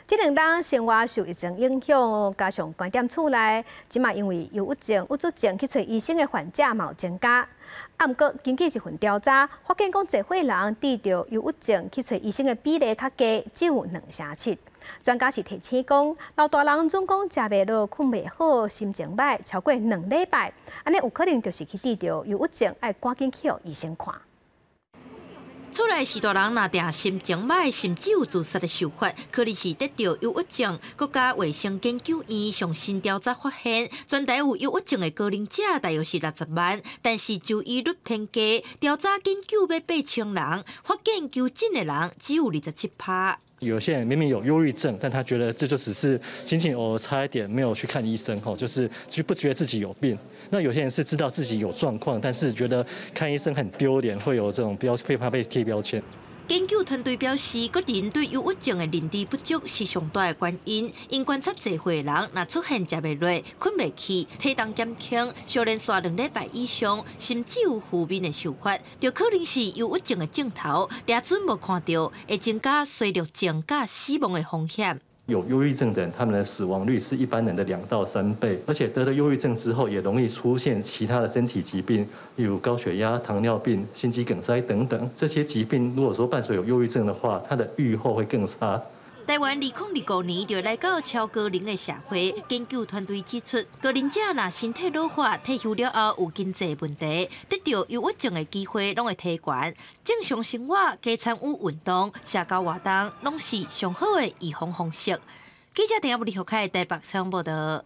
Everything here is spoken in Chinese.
这两档生活受疫情影响，加上关店厝内，即马因为忧郁症、郁卒症去找医生的患者嘛有增加。啊，毋过经过一份调查，发现讲，侪岁人治疗忧郁症去找医生的比例较低，只有2成7。专家是提醒讲，老大人总讲食袂落、困袂好、心情歹，超过2礼拜，安尼有可能就是去治疗忧郁症，要赶紧去互医生看。 厝内是大人若定心情歹，甚至有自杀的想法，可能是得到忧郁症。国家卫生研究院上新调查发现，全台有忧郁症的高龄者大约是60万，但是就医率偏低。调查研究要8,000人，发现求诊的人只有27%。 有些人明明有忧郁症，但他觉得这就只是心情偶尔差一点，没有去看医生，就是不觉得自己有病。那有些人是知道自己有状况，但是觉得看医生很丢脸，会有这种会怕被贴标签。 研究团队表示，个人对忧郁症的认知不足是上大的原因。因观察侪岁人，若出现食袂落、困袂去、体重减轻、小连续2礼拜以上，甚至有负面的想法，就可能是忧郁症的症头。抓准无看到，会增加衰弱症甲死亡的风险。 有忧郁症的人，他们的死亡率是一般人的2到3倍，而且得了忧郁症之后，也容易出现其他的身体疾病，例如高血压、糖尿病、心肌梗塞等等。这些疾病如果说伴随有忧郁症的话，它的预后会更差。 台湾2025年就来到超高龄的社会，研究团队指出，高龄者若身体老化、退休了后有经济问题，得到忧郁症的机会拢会提悬。正常生活、加参与运动、社交活动，拢是上好的预防方式。记者陈亚武、李学凯台北采访报道。